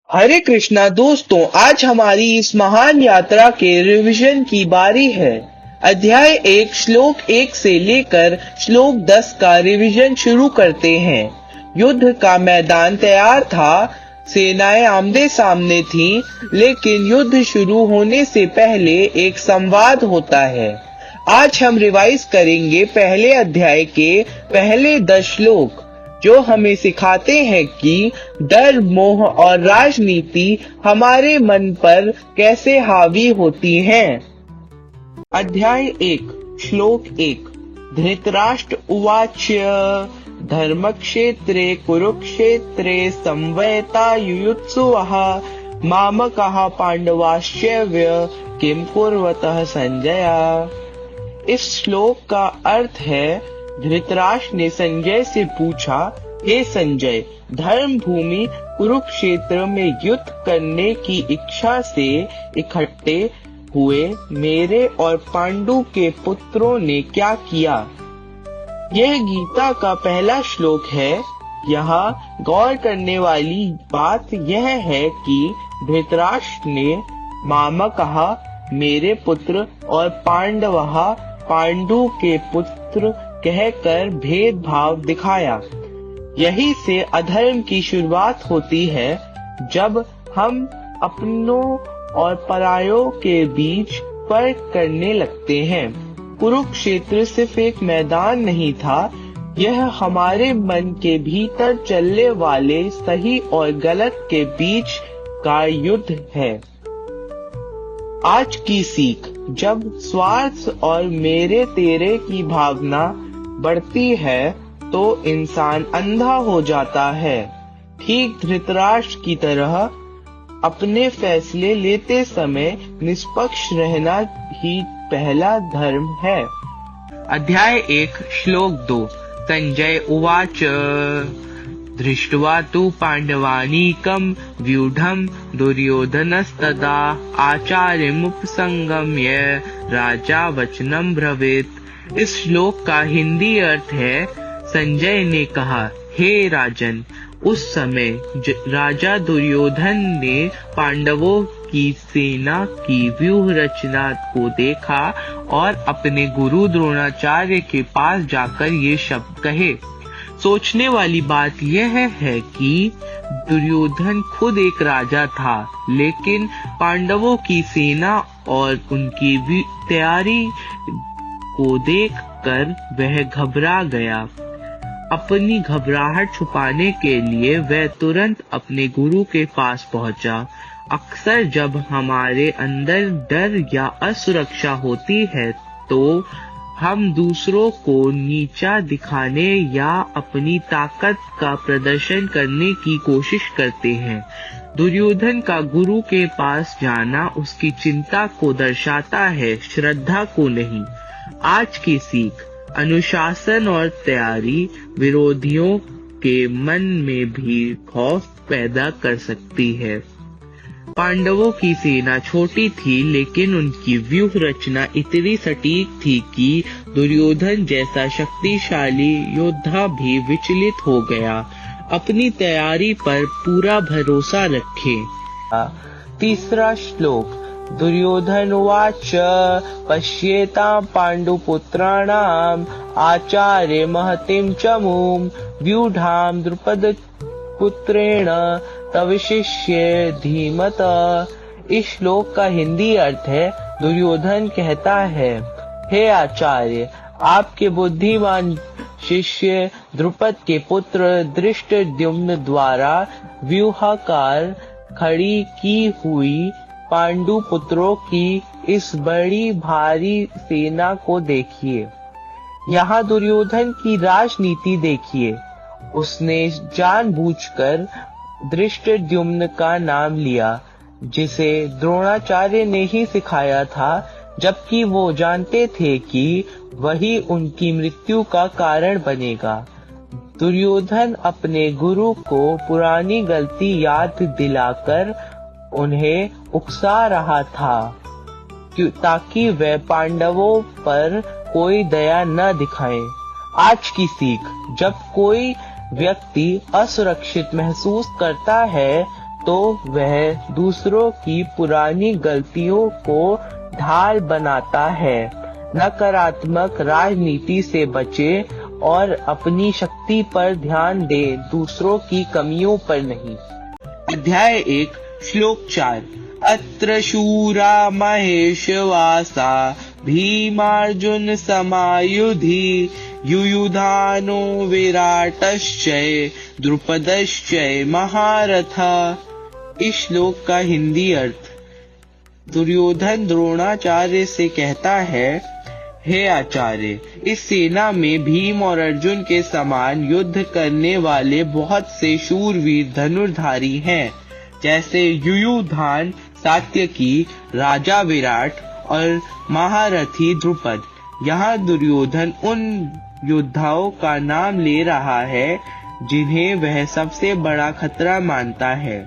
हरे कृष्णा दोस्तों, आज हमारी इस महान यात्रा के रिवीजन की बारी है। अध्याय 1 श्लोक 1 से लेकर श्लोक 10 का रिवीजन शुरू करते हैं। युद्ध का मैदान तैयार था, सेनाएं आमने सामने थीं, लेकिन युद्ध शुरू होने से पहले एक संवाद होता है। आज हम रिवाइज करेंगे पहले अध्याय के पहले 10 श्लोक, जो हमें सिखाते हैं कि डर, मोह और राजनीति हमारे मन पर कैसे हावी होती हैं। अध्याय 1 श्लोक 1 धृतराष्ट्र उवाच धर्मक्षेत्रे कुरुक्षेत्रे संवयता युयुत्सुवः मामकः पांडवाश्चैव किं कुर्वतः संजय। इस श्लोक का अर्थ है, धृतराष्ट्र ने संजय से पूछा, हे संजय, धर्म भूमि कुरुक्षेत्र में युद्ध करने की इच्छा से इकट्ठे हुए मेरे और पांडु के पुत्रों ने क्या किया। यह गीता का पहला श्लोक है। यहाँ गौर करने वाली बात यह है कि धृतराष्ट्र ने मामा कहा, मेरे पुत्र, और पांडवः, पांडु के पुत्र कहकर भेदभाव दिखाया। यही से अधर्म की शुरुआत होती है, जब हम अपनों और परायों के बीच फर्क करने लगते हैं। कुरुक्षेत्र सिर्फ एक मैदान नहीं था, यह हमारे मन के भीतर चलने वाले सही और गलत के बीच का युद्ध है। आज की सीख, जब स्वार्थ और मेरे तेरे की भावना बढ़ती है तो इंसान अंधा हो जाता है। ठीक धृतराष्ट्र की तरह अपने फैसले लेते समय निष्पक्ष रहना ही पहला धर्म है। अध्याय 1 श्लोक 2 संजय उवाच दृष्ट्वा तु पांडवानीकं व्यूढं दुर्योधनस्तदा आचार्यमुपसंगम्य राजा वचनं ब्रवीत। इस श्लोक का हिंदी अर्थ है, संजय ने कहा, हे राजन, उस समय राजा दुर्योधन ने पांडवों की सेना की व्यूह रचना को देखा और अपने गुरु द्रोणाचार्य के पास जाकर ये शब्द कहे। सोचने वाली बात यह है कि दुर्योधन खुद एक राजा था, लेकिन पांडवों की सेना और उनकी तैयारी को देखकर वह घबरा गया। अपनी घबराहट छुपाने के लिए वह तुरंत अपने गुरु के पास पहुंचा। अक्सर जब हमारे अंदर डर या असुरक्षा होती है तो हम दूसरों को नीचा दिखाने या अपनी ताकत का प्रदर्शन करने की कोशिश करते हैं। दुर्योधन का गुरु के पास जाना उसकी चिंता को दर्शाता है, श्रद्धा को नहीं। आज की सीख, अनुशासन और तैयारी विरोधियों के मन में भी खौफ पैदा कर सकती है। पांडवों की सेना छोटी थी, लेकिन उनकी व्यूह रचना इतनी सटीक थी कि दुर्योधन जैसा शक्तिशाली योद्धा भी विचलित हो गया। अपनी तैयारी पर पूरा भरोसा रखें। तीसरा श्लोक दुर्योधन उवाच पश्येतां पांडुपुत्राणाम् आचार्य महतिं चमूं व्यूढां द्रुपद पुत्रेण तव शिष्य धीमत। इस श्लोक का हिंदी अर्थ है, दुर्योधन कहता है, हे आचार्य, आपके बुद्धिमान शिष्य द्रुपद के पुत्र धृष्टद्युम्न द्वारा व्यूहाकार खड़ी की हुई पांडु पुत्रों की इस बड़ी भारी सेना को देखिए। यहाँ दुर्योधन की राजनीति देखिए। उसने जानबूझकर धृष्टद्युम्न का नाम लिया, जिसे द्रोणाचार्य ने ही सिखाया था, जबकि वो जानते थे कि वही उनकी मृत्यु का कारण बनेगा। दुर्योधन अपने गुरु को पुरानी गलती याद दिलाकर उन्हें उकसा रहा था, ताकि वह पांडवों पर कोई दया न दिखाएं। आज की सीख, जब कोई व्यक्ति असुरक्षित महसूस करता है तो वह दूसरों की पुरानी गलतियों को ढाल बनाता है। नकारात्मक राजनीति से बचे और अपनी शक्ति पर ध्यान दे, दूसरों की कमियों पर नहीं। अध्याय 1 श्लोक 4। अत्र शूरा महेशवासा भीमार्जुन समायुधि युयुधानो विराटश्चय द्रुपदश्चय महारथा। इस श्लोक का हिंदी अर्थ। दुर्योधन द्रोणाचार्य से कहता है, हे आचार्य, इस सेना में भीम और अर्जुन के समान युद्ध करने वाले बहुत से शूरवीर धनुर्धारी हैं, जैसे युयुधान सात्यकी, राजा विराट और महारथी द्रुपद। यहाँ दुर्योधन उन योद्धाओं का नाम ले रहा है जिन्हें वह सबसे बड़ा खतरा मानता है।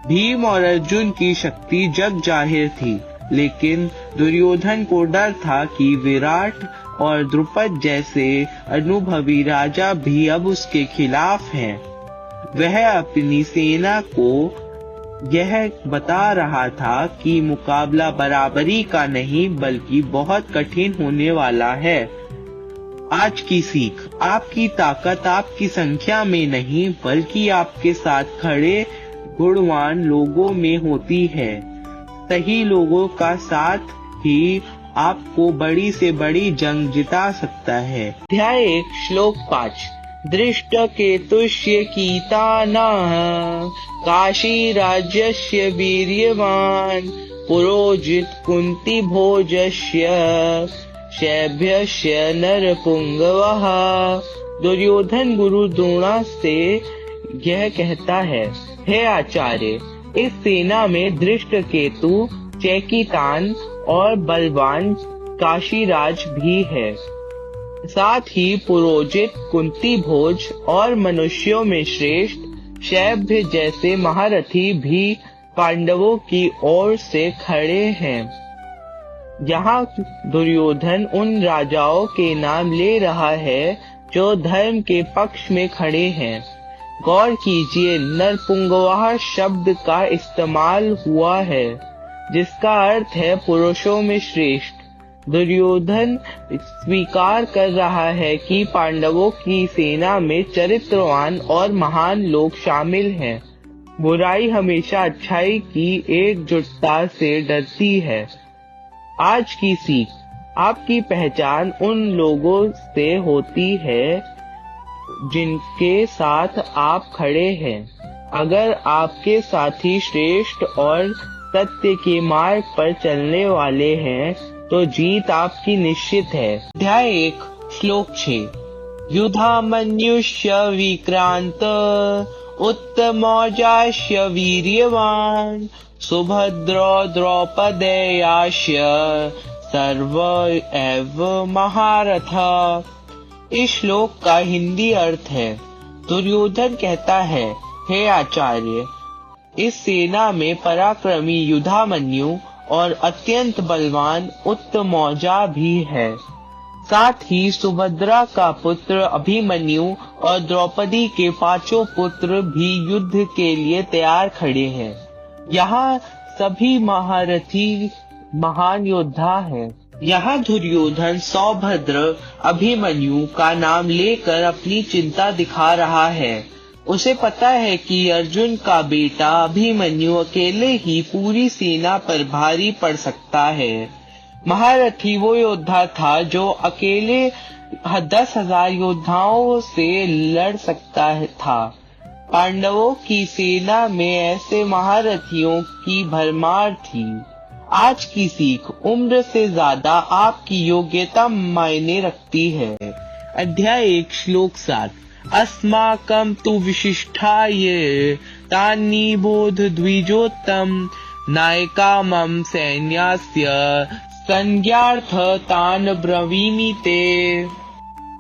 भीम और अर्जुन की शक्ति जग जाहिर थी, लेकिन दुर्योधन को डर था कि विराट और द्रुपद जैसे अनुभवी राजा भी अब उसके खिलाफ हैं। वह अपनी सेना को यह बता रहा था कि मुकाबला बराबरी का नहीं बल्कि बहुत कठिन होने वाला है। आज की सीख। आपकी ताकत आपकी संख्या में नहीं बल्कि आपके साथ खड़े गुणवान लोगों में होती है। सही लोगों का साथ ही आपको बड़ी से बड़ी जंग जिता सकता है। अध्याय 1 श्लोक 5। दृष्टकेतुष्य कीतानाः काशी राज्यस्य वीर्यवान् पुरोजित कुंती भोजस्य शैभ्यस्य नरपुंगवः। दुर्योधन गुरु द्रोणा से यह कहता है, हे आचार्य, इस सेना में दृष्टकेतु, चैकीतान और बलवान काशीराज भी है। साथ ही पुरोजित, कुंती भोज और मनुष्यों में श्रेष्ठ शैभ्य जैसे महारथी भी पांडवों की ओर से खड़े हैं। यहाँ दुर्योधन उन राजाओं के नाम ले रहा है जो धर्म के पक्ष में खड़े हैं। गौर कीजिए, नरपुंगवाह शब्द का इस्तेमाल हुआ है, जिसका अर्थ है पुरुषों में श्रेष्ठ। दुर्योधन स्वीकार कर रहा है कि पांडवों की सेना में चरित्रवान और महान लोग शामिल हैं। बुराई हमेशा अच्छाई की एकजुटता से डरती है। आज की सीख। आपकी पहचान उन लोगों से होती है जिनके साथ आप खड़े हैं। अगर आपके साथी श्रेष्ठ और सत्य के मार्ग पर चलने वाले हैं तो जीत आपकी निश्चित है। अध्याय 1 श्लोक 6। युधामन्युष्य विक्रांत उत्तमौजास्य वीर्यवान सुभद्रो द्रौपदेयास्य सर्व एव महारथा। इस श्लोक का हिंदी अर्थ है। दुर्योधन कहता है, हे आचार्य, इस सेना में पराक्रमी युधामन्यु और अत्यंत बलवान उत्तमौजा भी है। साथ ही सुभद्रा का पुत्र अभिमन्यु और द्रौपदी के 5 पुत्र भी युद्ध के लिए तैयार खड़े हैं। यहाँ सभी महारथी महान योद्धा हैं। यहाँ दुर्योधन सौभद्र अभिमन्यु का नाम लेकर अपनी चिंता दिखा रहा है। उसे पता है कि अर्जुन का बेटा अभिमन्यु अकेले ही पूरी सेना पर भारी पड़ सकता है। महारथी वो योद्धा था जो अकेले 10,000 योद्धाओं से लड़ सकता था। पांडवों की सेना में ऐसे महारथियों की भरमार थी। आज की सीख। उम्र से ज्यादा आपकी योग्यता मायने रखती है। अध्याय 1 श्लोक 7। अस्माकं तु विशिष्टाये तानि बोध द्विजोत्तम नायकामं सैन्यास्य संज्ञार्थ तान ब्रवीमि ते।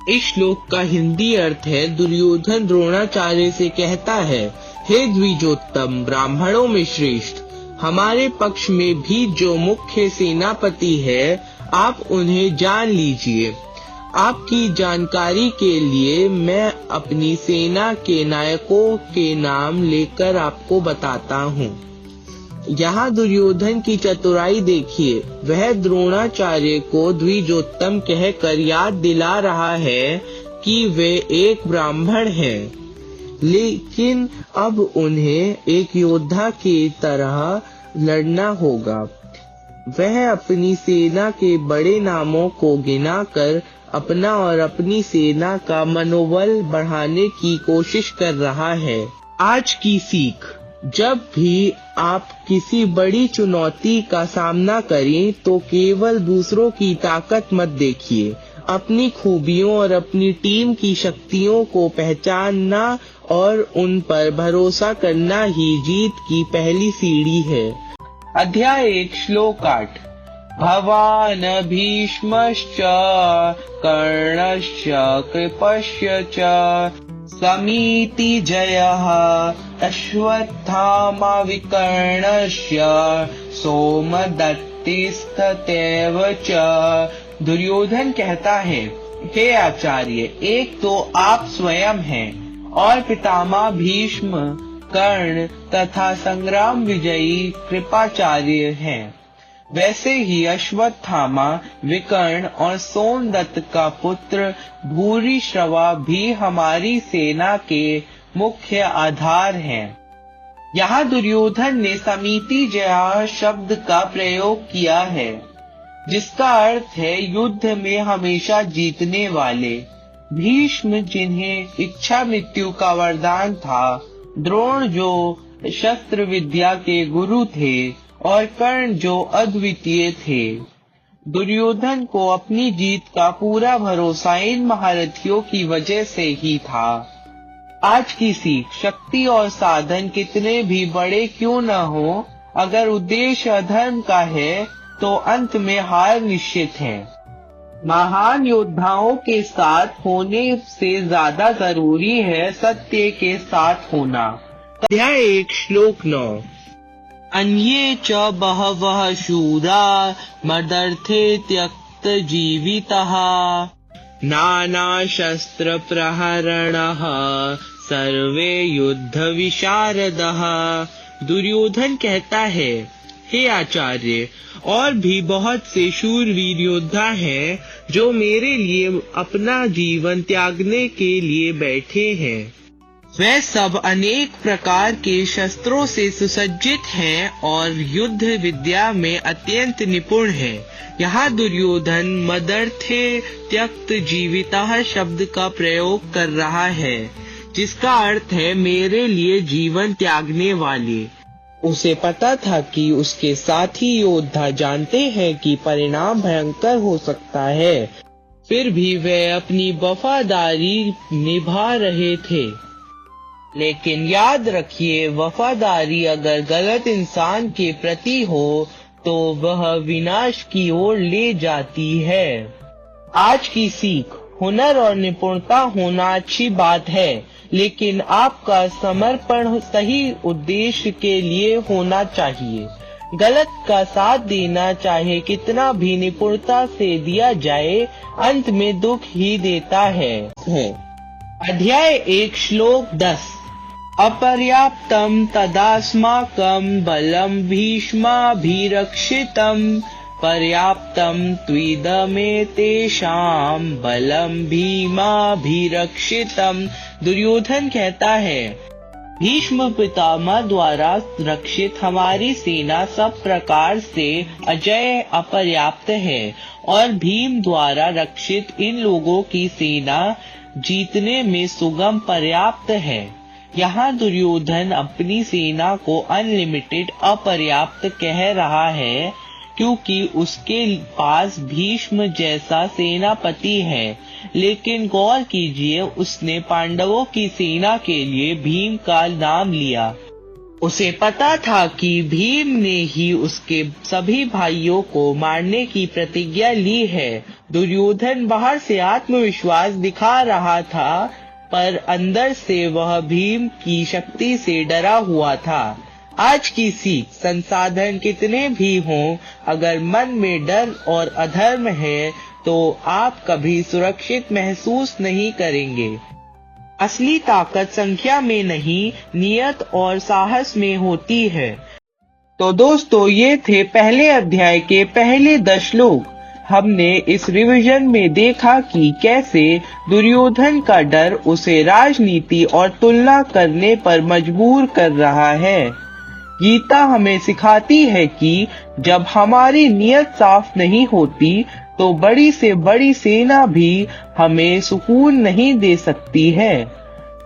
इस श्लोक का हिंदी अर्थ है। दुर्योधन द्रोणाचार्य से कहता है, हे द्विजोत्तम, ब्राह्मणों में श्रेष्ठ, हमारे पक्ष में भी जो मुख्य सेनापति है, आप उन्हें जान लीजिए। आपकी जानकारी के लिए मैं अपनी सेना के नायकों के नाम लेकर आपको बताता हूँ। यहाँ दुर्योधन की चतुराई देखिए। वह द्रोणाचार्य को द्विजोत्तम कहकर याद दिला रहा है कि वे एक ब्राह्मण हैं, लेकिन अब उन्हें एक योद्धा की तरह लड़ना होगा। वह अपनी सेना के बड़े नामों को गिनाकर अपना और अपनी सेना का मनोबल बढ़ाने की कोशिश कर रहा है। आज की सीख: जब भी आप किसी बड़ी चुनौती का सामना करें तो केवल दूसरों की ताकत मत देखिए, अपनी खूबियों और अपनी टीम की शक्तियों को पहचानना और उन पर भरोसा करना ही जीत की पहली सीढ़ी है। अध्याय 1 श्लोक 8। भवान् भीष्मश्च कर्णश्च कृपश्च च समीति जयः अश्वत्थामा विकर्णस्य सोमदत्तिस्तथैव च। दुर्योधन कहता है, हे आचार्य, एक तो आप स्वयं हैं और पितामह भीष्म, कर्ण तथा संग्राम विजयी कृपाचार्य हैं। वैसे ही अश्वत्थामा, विकर्ण और सोमदत्त का पुत्र भूरिश्रवा भी हमारी सेना के मुख्य आधार हैं। यहाँ दुर्योधन ने समीति जया शब्द का प्रयोग किया है, जिसका अर्थ है युद्ध में हमेशा जीतने वाले। भीष्म, जिन्हें इच्छा मृत्यु का वरदान था, द्रोण जो शस्त्र विद्या के गुरु थे और कर्ण जो अद्वितीय थे। दुर्योधन को अपनी जीत का पूरा भरोसा इन महारथियों की वजह से ही था। आज की सीख: शक्ति और साधन कितने भी बड़े क्यों न हो, अगर उद्देश्य अधर्म का है तो अंत में हार निश्चित है। महान योद्धाओं के साथ होने से ज्यादा जरूरी है सत्य के साथ होना। अध्याय 1 श्लोक 9। अन्ये च बहवः शूरा मदर्थे त्यक्त जीवितः नाना शस्त्र प्रहरणः सर्वे युद्ध विशारदः। दुर्योधन कहता है, हे आचार्य, और भी बहुत से शूरवीर योद्धा हैं जो मेरे लिए अपना जीवन त्यागने के लिए बैठे हैं। वे सब अनेक प्रकार के शस्त्रों से सुसज्जित हैं और युद्ध विद्या में अत्यंत निपुण हैं। यहाँ दुर्योधन मदर्थे त्यक्त जीवितः शब्द का प्रयोग कर रहा है, जिसका अर्थ है मेरे लिए जीवन त्यागने वाले। उसे पता था कि उसके साथी योद्धा जानते हैं कि परिणाम भयंकर हो सकता है, फिर भी वे अपनी वफादारी निभा रहे थे। लेकिन याद रखिए, वफादारी अगर गलत इंसान के प्रति हो तो वह विनाश की ओर ले जाती है। आज की सीख: हुनर और निपुणता होना अच्छी बात है, लेकिन आपका समर्पण सही उद्देश्य के लिए होना चाहिए। गलत का साथ देना चाहे कितना भी निपुणता से दिया जाए, अंत में दुख ही देता है। अध्याय 1 श्लोक 10। अपर्याप्तम तदास्माकं बलम भीष्माभिरक्षितम् पर्याप्तम त्विदमेतेषां बलम भीमाभिरक्षितम्। दुर्योधन कहता है, भीष्म पितामह द्वारा रक्षित हमारी सेना सब प्रकार से अजय अपर्याप्त है और भीम द्वारा रक्षित इन लोगों की सेना जीतने में सुगम पर्याप्त है। यहाँ दुर्योधन अपनी सेना को अनलिमिटेड अपर्याप्त कह रहा है, क्योंकि उसके पास भीष्म जैसा सेनापति है। लेकिन गौर कीजिए, उसने पांडवों की सेना के लिए भीम का नाम लिया। उसे पता था कि भीम ने ही उसके सभी भाइयों को मारने की प्रतिज्ञा ली है। दुर्योधन बाहर से आत्मविश्वास दिखा रहा था, पर अंदर से वह भीम की शक्ति से डरा हुआ था। आज की सीख: संसाधन कितने भी हों, अगर मन में डर और अधर्म है तो आप कभी सुरक्षित महसूस नहीं करेंगे। असली ताकत संख्या में नहीं, नियत और साहस में होती है। तो दोस्तों, ये थे पहले अध्याय के पहले 10 श्लोक। हमने इस रिवीजन में देखा कि कैसे दुर्योधन का डर उसे राजनीति और तुलना करने पर मजबूर कर रहा है। गीता हमें सिखाती है कि जब हमारी नियत साफ नहीं होती तो बड़ी से बड़ी सेना भी हमें सुकून नहीं दे सकती है।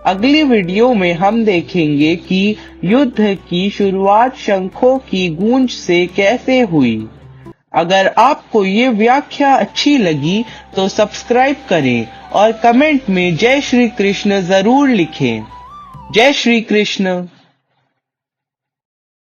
अगली वीडियो में हम देखेंगे कि युद्ध की शुरुआत शंखों की गूंज से कैसे हुई। अगर आपको ये व्याख्या अच्छी लगी तो सब्सक्राइब करें और कमेंट में जय श्री कृष्ण जरूर लिखें। जय श्री कृष्ण।